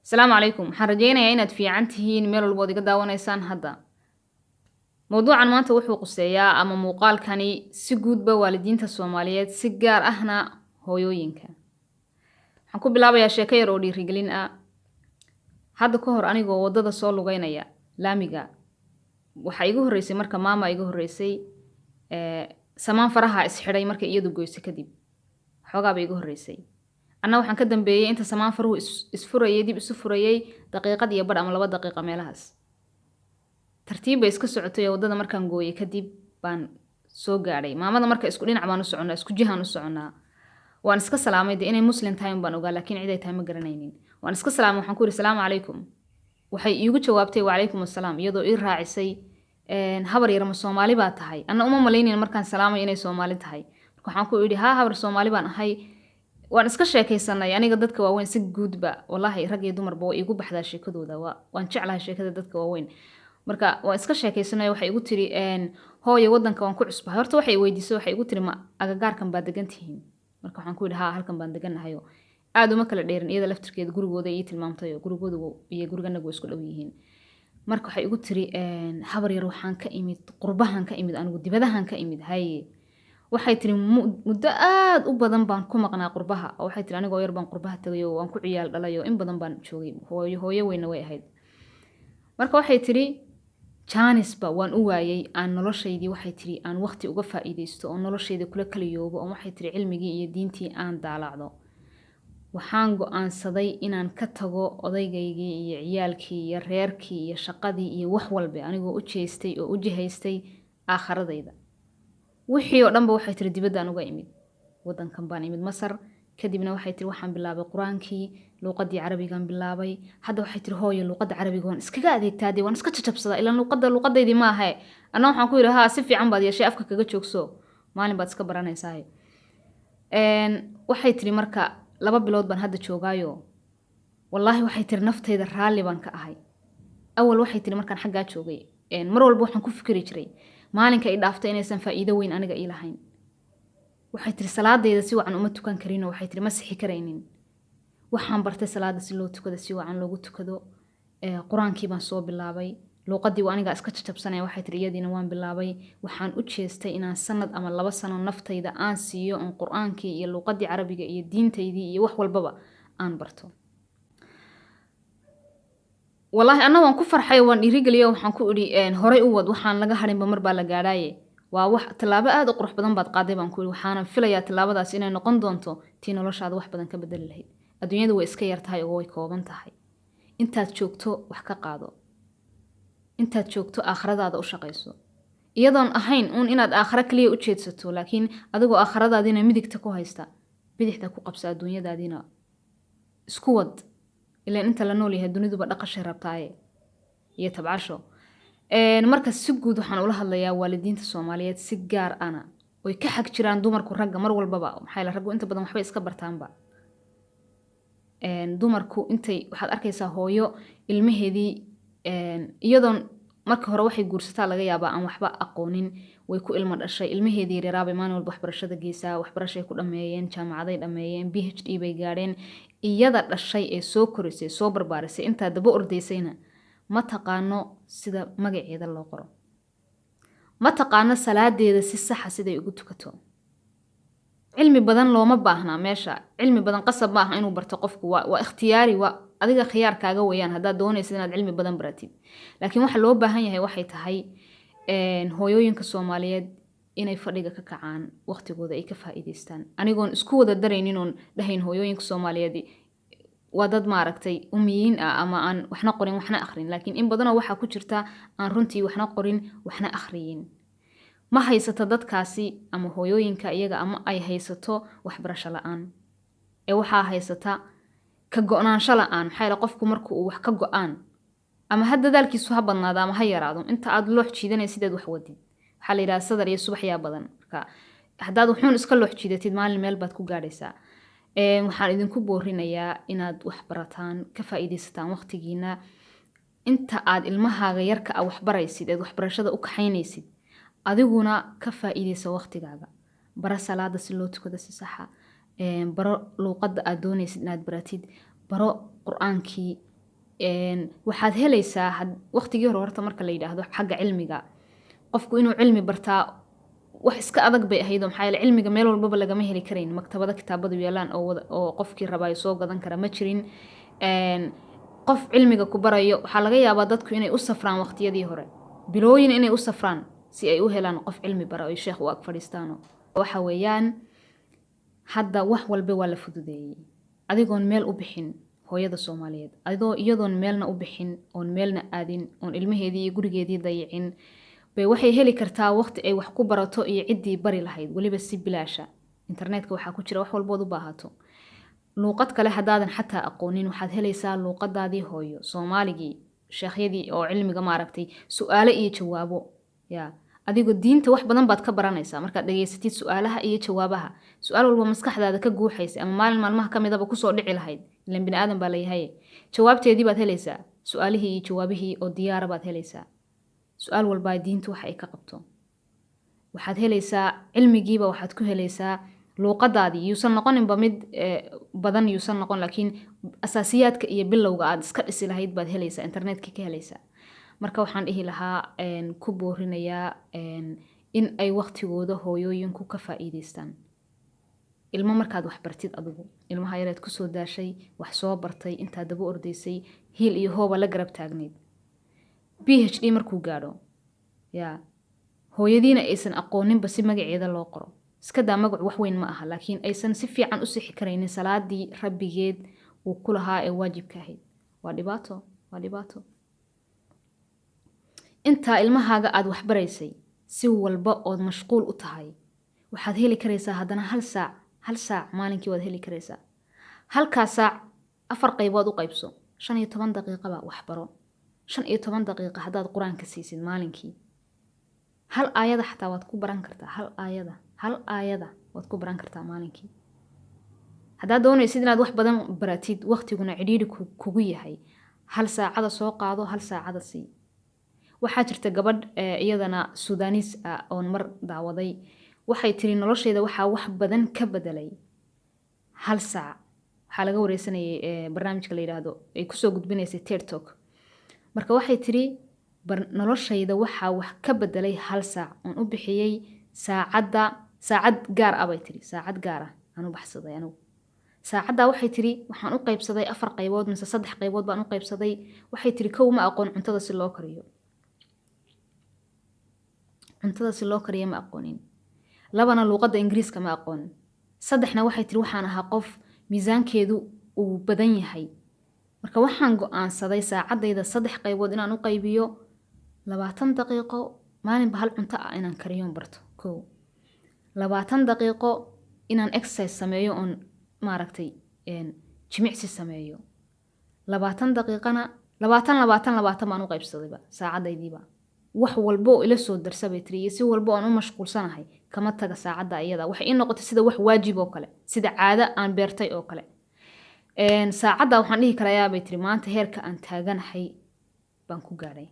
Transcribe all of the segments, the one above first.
السلام عليكم waxaan rajeynayaa inaad fiican tihiin meel walba oo iga daawanaysaan hadda. Mowduucan maanta wuxuu quseeyaa ama muuqaalkani si guudba waalidiinta Soomaaliyeed si gaar ahna hooyooyinka. Waxaan ku bilaabayaa sheeko yar oo dhiirigelin ah. Hadda ka hor anigoo wadada soo lugeynaya laamiga waxa igu horeysay marka maama igu horeysay samaan faraha isxiray marka iyadu goysay kadib. Xoogaa bay igu horeysay. Anna waxaan ka dambeeyay inta samaan faruhu isfurayay dib isu furayay daqiiqad iyo badh ama 2 daqiiqo meelahaas. Tartiib bay iska socotay wadada markaan gooyay kadib baan soo gaaray. Maamada marka isku dhinac baan u soconaa, isku jihaan u soconaa. Waan iska salaamay inay muslim tahay baan ogaa laakiin cid ay tahay ma garanaynin. Waan iska salaamay waxaan ku yiri salaamu calaykum. Waxay iigu jawaabtay wa calaykum assalaam iyadoo ii raacisay habar yar ma Soomaali baa tahay. Anna uma malaynin markaan salaamay inay Soomaali tahay. Waxaan ku yiri habar Soomaali baan ahay. Waan iska sheekaysanay aniga dadka waaweyn si guudba wallahi rag iyo dumarba way igu baxdaa sheekadooda waan jeclahay sheekada dadka waaweyn marka waan iska sheekaysanay waxay igu tiri hooyo wadanka waan ku cusbahay horta waxay weydiisay waxay igu tiri ma agagaarkan baad degan tihiin marka waxaan ku yiri halkan baan deganahay aad uma kala dheerin iyada laftirkeeda gurigooda ii tilmaamtay gurigooda iyo guriganagu isku dhow yihiin marka waxay igu tiri habar yar waxaan ka imid qurbahan ka imid anigu dibadahan ka imid hay waxay tiri muddo aad u badan baan ku maqnaa qurbaha waxay tiri anigoo yar baan qurbaha tagay oo waan ku ciyaal dhalayo in badan baan joogay hooyo weyna way ahayd marka waxay tiri Jaanisba waan u waayay aan noloshaydii waxay tiri aan waqti uga faa'iideysto oo noloshayda kula kaliyoobo oo waxay tiri cilmigii iyo diintii aan daalacdo waxaan go'aansaday inaan ka tago odaygaygii iyo ciyaalkii iyo reerkii iyo shaqadii iyo wax walba anigoo u jeestay oo u jihaystay aakhiradayda wixii oo dhanba waxay tiri dibadda uga imid wadankan baan imid Masar kadibna waxay tiri waxaan bilaabay quraankii luqadii carabigan bilaabay hadda waxay tiri hooyo luqadda carabiga waan iskaga adeegtaadii waan iska jajabsadaa ilaa luqadeedii ma aha anna waxaan ku yiri si fiican baad yeeshay afka kaga joogso maalin baad iska baranaysaa waxay tiri marka 2 bilood baan hadda joogaayo wallahi waxay tiri naftayda raali baan ka ahay awal waxay tiri markaan xaggaa joogay mar walba waxaan ku fikiri jiray maalinka ay dhaaftay inaysan faa'iido weyn aniga ii lahayn waxay tiri salaadeeda si wacan uma tukan karin waxay tiri ma sixi kareynin waxaan bartay salaada si loo tukado si wacan loogu tukado quraankii baan soo bilaabay luqadii waa aniga iska jajabsanay waxay tiri iyadiina waan bilaabay waxaan u jeestay inaan sanad ama 2 sano naftayda aan siiyo in quraankii iyo luqadii carabiga iyo diintaydii iyo wax walbaba aan barto wallahi anna waan ku farxay waan dhiirigeliyo waxaan ku iri horay u wad waxaan laga harinba mar baa la gaadhay waa wax talaabo aad u qurux badan baad qaaday baan ku iri waxaan filayaa talaabadaas inay noqon doonto tii noloshaada wax badan ka bedeli lahayd adduunyadu way iska yar tahay oo way kooban tahay intaad joogto wax ka qaado intaad joogto aakhiradaada u shaqayso iyadoon ahayn inaad aakhira kaliya u jeedsato laakiin adigoo aakhiradaadina midigta ku haysta bidixda ku qabsa adduunyadaadina isku wad ilaa inta la nool yahay duniduba dhaqashay rabtaaye iyo tabcasho marka si guud waxaan ula hadlayaa waalidiinta Soomaaliyeed si gaar ana oo ka xaq jiraan dumarku ragga mar walbaba maxay la raggu inta badan waxba iska bartaanba dumarku intay waxaad arkaysaa hooyo ilmaheedii iyadoon marka hore waxay guursataa laga yaabaa aan waxba aqoonin way ku ilmo dhashay ilmaheedii reeraabay maalin walba waxbarashada geesaa waxbarashay ku dhameeyeen jaamacaday dhameeyeen PhD bay gaareen iyada dhashay ee soo korisay soo barbaarisay inta daba ordaysayna ma taqaano sida magaceeda loo qoro ma taqaano salaadeeda si sax ah sida ay ugu tukato cilmi badan looma baahna meesha cilmi badan qasab ma aha inuu barto qofku waa ikhtiyaari waa adiga khiyaarkaaga weeyaan hadaa doonaysid inaad cilmi badan baratid laakiin waxa loo baahan yahay waxay tahay hooyooyinka Soomaaliyeed inay fadhiga ka kacaan waqtigooda ay ka faa'iideystaan anigoon isku wada dareynin oo dhahayn hooyooyinka Soomaaliyeed waa dad maaragtay umiyiin ama aan waxna qorin waxna akhrin laakiin in badan waxa ku jirta aan runtii waxna qorin waxna akhriyin ma haysato dadkaasi ama hooyooyinka iyaga ama ay haysato waxbarasho la'aan waxa haysata ka go'naansho la'aan maxay qofku markuu uu wax ka go'aan ama hadda dadaalkiisu ha badnaado ama ha yaraado inta aad loox jiidanaysid wax wadid waxa la yiraahdaa sadar iyo subax yaa badan marka hadaad wuxuun iska loox jiidatid maalin meel baad ku gaadhaysaa waxaan idinku boorinayaa inaad wax barataan ka faa'iideysataan waqtigiina inta aad ilmahaaga yarka wax baraysid ee waxbarashada u kaxaynaysid adiguna ka faa'iideysa waqtigaaga bara salaada si loo tukado si sax ah baro luqadda aad doonaysid inaad baratid baro quraankii waxaad helaysaa waqtigii hore horta marka la yidhaahdo xagga cilmiga qofku inuu cilmi bartaa wax iska adag bay ahayd maxaa yeelay cilmiga meel walbaba lagama heli karayn maktabada kitaabadu yeelaan oo qofkii rabaa soo gadan kara ma jirin qof cilmiga ku barayo waxaa laga yaabaa dadku inay u safraan waqtiyadii hore bilooyin inay u safraan si ay u helaan qof cilmi bara oo sheekh u ag fadhiistaano waxa weeyaan hadda wax walba waa la fududeeyay adigoon meel u bixin hooyada Soomaaliyeed iyadoon meelna u bixin oon meelna aadin oon ilmaheedii iyo gurigeedii dayicin bay waxay heli kartaa waqti ay wax ku barato iyo ciddii bari lahayd waliba si bilaasha internetka waxaa ku jira wax walba u baahato luuqad kale hadaadan xataa aqoonin waxaad helaysaa luuqadaadii hooyo Soomaaligii sheekhyadii oo cilmiga maaragtay su'aalo iyo jawaabo adigoo diinta wax badan baad ka baranaysaa markaad dhageysatid su'aalaha iyo jawaabaha su'aal walba maskaxdaada ka guuxaysa ama maalmaha kamidaba ku soo dhici lahayd ilaan bini aadan baa leeyahay jawaabteedii baad helaysaa su'aalihii iyo jawaabihii oo diyaar baad helaysaa su'aal walba diintu waxa ay ka qabto waxaad helaysaa cilmigiiba waxaad ku helaysaa luuqadaadii yuusan noqoninba mid badan yuusan noqon laakiin asaasiyaadka iyo bilowga aad iska dhisi lahayd baad helaysaa internetka ka helaysaa marka waxaan dhihi lahaa ku boorinayaa in ay waqtigooda hooyooyinku ka faa'iideystaan ilmo markaad wax bartid adigu ilmaha yareed ku soo daashay wax soo bartay intaa daba ordaysay hiil iyo hooba la garab taagneed PhD markuu gaadho hooyadiina aysan aqooninba si magaceeda loo qoro iska daa magac wax weyn ma aha laakiin aysan si fiican u sixi karaynin salaadii rabbigeed uu ku lahaa ee waajibka ahayd waa dhibaato inta ilmahaaga aad wax baraysay si walba ood mashquul u tahay waxaad heli karaysaa haddana hal saac maalinkii waad heli karaysaa halkaa saac 4 qaybood u qaybso 15 daqiiqaba wax baro 15 daqiiqo haddaad quraanka siisid maalinkii hal aayada xataa waad ku baran kartaa hal aayada waad ku baran kartaa maalinkii haddaad doonaysid inaad wax badan baratid waqtiguna cidhiidhi kugu yahay hal saacada soo qaado hal saacada sii waxaa jirta gabadh iyadana Suudaanis ah oo mar daawaday waxay tiri nolosheeda waxaa wax badan ka bedelay hal saac waxaa laga wareysanayay barnaamijka la yiraahdo ay ku soo gudbinaysay TED Talk marka waxay tiri noloshayda waxaa wax ka bedelay hal saac oon u bixiyay saacad gaar ah bay tiri saacad gaar ah aan u baxsaday anigu saacada waxay tiri waxaan u qaybsaday 4 qaybood mise 3 qaybood baan u qaybsaday waxay tiri kow ma aqoon cuntada si loo kariyo ma aqoonin labana luuqada Ingiriiska ma aqoon saddexna waxay tiri waxaan ahaa qof miisaankeedu uu badan yahay marka waxaan go'aansaday saacadayda 3 qaybood inaan u qaybiyo 20 daqiiqo maalinba hal cunto ah inaan kariyo barto 20 daqiiqo inaan exercise sameeyo on maaragtay jimicsi sameeyo 20 daqiiqana 20 baan u qaybsadayba saacadaydiiba wax walbo ila soo darsabay tiri si walbo aan u mashquulsanahay kama taga saacada iyada wax in noqoto sida wax waajib oo kale sida caado aan beertay oo kale saacada waxaan dhihi karayaa bay tiri maanta heerka aan taaganahay baan ku gaaray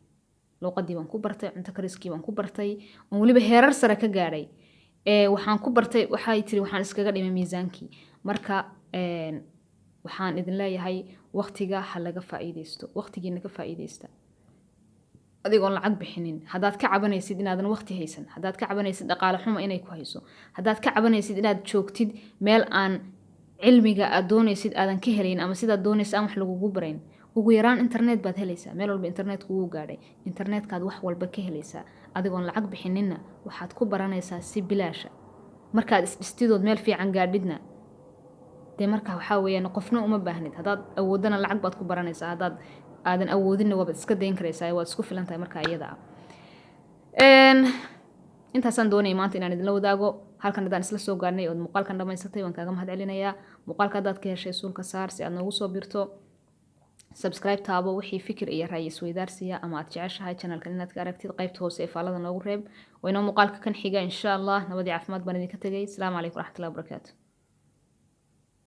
luqadii baan ku bartay cunto kariskii baan ku bartay oo waliba heerar sare ka gaaray waxaan ku bartay waxay tiri waxaan iskaga dhimay miisaankii marka waxaan idin leeyahay waqtiga ha laga faa'iideysto waqtigiina ka faa'iideysta adigoon lacag bixinin haddaad ka cabanaysid inaadan waqti haysan haddaad ka cabanaysid dhaqaale xumo inay ku hayso haddaad ka cabanaysid inaad joogtid meel aan cilmiga aad doonaysid aadan ka helayn ama sidaad doonaysid aan wax lagugu barayn ugu yaraan internet baad helaysaa meel walba internetku wuu gaadhay internetkaad wax walba ka helaysaa adigoon lacag bixininna waxaad ku baranaysaa si bilaasha markaad isdhistidood meel fiican gaadhidna dee markaa waxaa weeyaan qofna uma baahnid haddaad awoodana lacag baad ku baranaysaa haddaad aadan awoodinna waad iska dayn karaysaa waad isku filan tahay markaa iyada intaasaan doonayay maanta inaan idinla wadaago halkan haddaan isla soo gaarnay ood muuqaalkan dhammaysatay waan kaaga mahad celinayaa muuqaalka haddaad ka heshay suulka saar si aad noogu soo birto subscribe taabo wixii fikir iyo ra'yi isweydaarsiya ama aad jeceshahay channelkan inaad ka aragtid qaybta hoose ee faalada noogu reeb waynoo muuqaalka kan xiga insha allah nabadii caafimaad baan idinka tegay asalaamu calaykum waraxmatullahi wabarakaatu